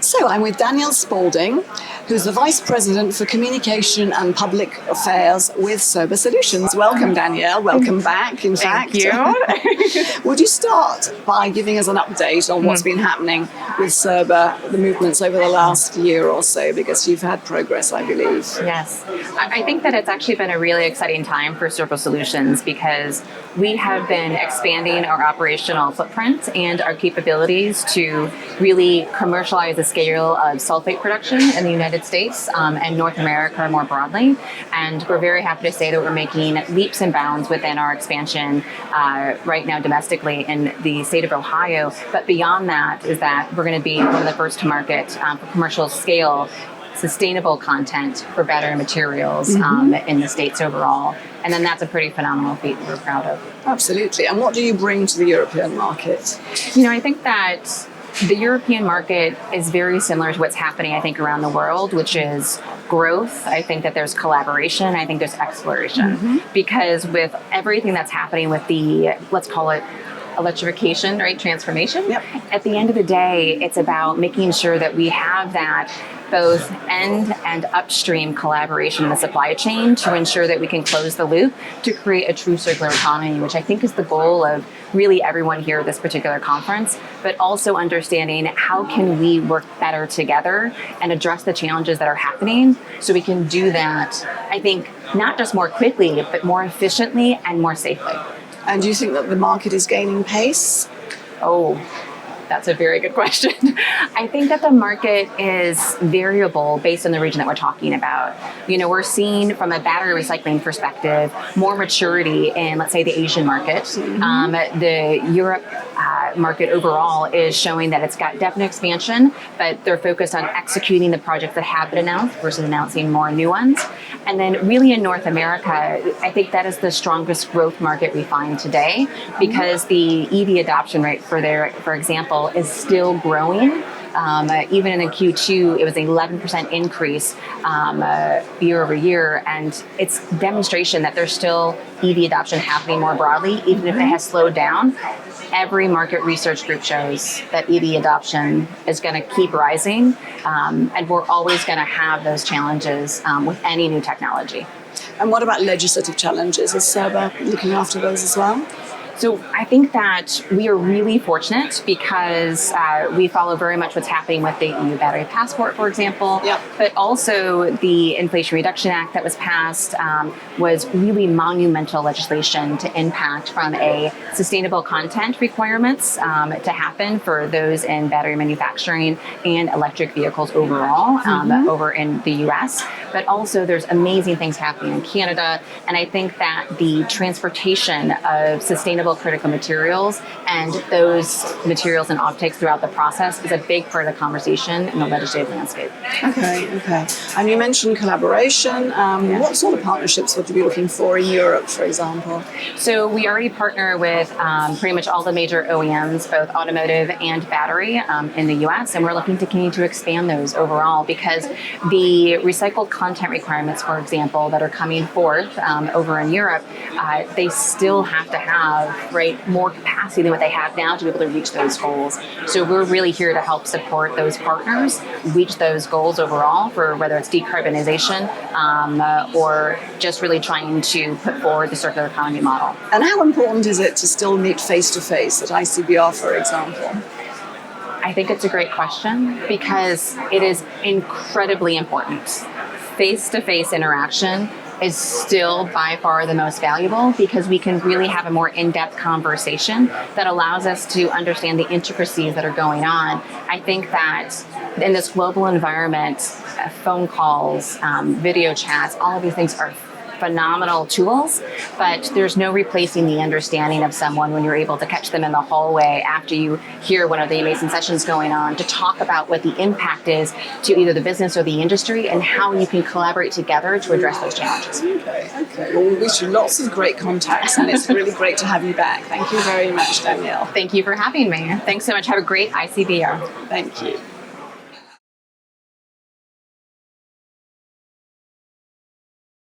So I'm with Danielle Spalding, who's the Vice President for Communication and Public Affairs with Cirba Solutions. Welcome, Danielle. Welcome back, in fact. Thank you. Would you start by giving us an update on what's been happening with Cirba, the movements over the last year or so, because you've had progress, I believe. Yes. I think that it's actually been a really exciting time for Cirba Solutions because we have been expanding our operational footprint and our capabilities to really commercialize the scale of sulfate production in the United States and North America more broadly. And we're very happy to say that we're making leaps and bounds within our expansion right now domestically in the state of Ohio. But beyond that is that we're going to be one of the first to market for commercial scale sustainable content for battery materials in the States overall. And then that's a pretty phenomenal feat we're proud of. Absolutely. And what do you bring to the European market? You know, I think that the European market is very similar to what's happening, I think, around the world, which is growth. I think that there's collaboration. I think there's exploration. Because with everything that's happening with the, let's call it, electrification, right? Transformation. Yep. At the end of the day, it's about making sure that we have that both end and upstream collaboration in the supply chain to ensure that we can close the loop to create a true circular economy, which I think is the goal of really everyone here at this particular conference, but also understanding how can we work better together and address the challenges that are happening so we can do that, I think, not just more quickly, but more efficiently and more safely. And do you think that the market is gaining pace? Oh, that's a very good question. I think that the market is variable based on the region that we're talking about. You know, we're seeing from a battery recycling perspective more maturity in, let's say, the Asian market. The Europe market overall is showing that it's got definite expansion, but they're focused on executing the projects that have been announced versus announcing more new ones. And then really in North America, I think that is the strongest growth market we find today because the EV adoption rate for example, is still growing. Even in the Q2, it was an 11% increase year over year. And it's demonstration that there's still EV adoption happening more broadly, even if it has slowed down. Every market research group shows that EV adoption is going to keep rising. And we're always going to have those challenges with any new technology. And what about legislative challenges? Is Cirba looking after those as well? So I think that we are really fortunate because we follow very much what's happening with the EU battery passport, for example, but also the Inflation Reduction Act that was passed was really monumental legislation to impact from a sustainable content requirements to happen for those in battery manufacturing and electric vehicles overall over in the US. But also there's amazing things happening in Canada. And I think that the transportation of sustainable critical materials and those materials and offtakes throughout the process is a big part of the conversation in the legislative landscape. Okay. And you mentioned collaboration. What sort of partnerships would you be looking for in Europe, for example? So we already partner with pretty much all the major OEMs, both automotive and battery in the US, and we're looking to continue to expand those overall because the recycled content requirements, for example, that are coming forth over in Europe, they still have to have more capacity than what they have now to be able to reach those goals. So we're really here to help support those partners reach those goals overall for whether it's decarbonization or just really trying to put forward the circular economy model. And how important is it to still meet face-to-face at ICBR, for example? I think it's a great question because it is incredibly important. Face-to-face interaction is still by far the most valuable because we can really have a more in-depth conversation that allows us to understand the intricacies that are going on. I think that in this global environment, phone calls, video chats, all of these things are phenomenal tools, but there's no replacing the understanding of someone when you're able to catch them in the hallway after you hear one of the amazing sessions going on to talk about what the impact is to either the business or the industry and how you can collaborate together to address those challenges. Okay. Well, we wish you lots of great contacts and it's really great to have you back. Thank you very much, Danielle. Thank you for having me. Thanks so much. Have a great ICBR. Thank you.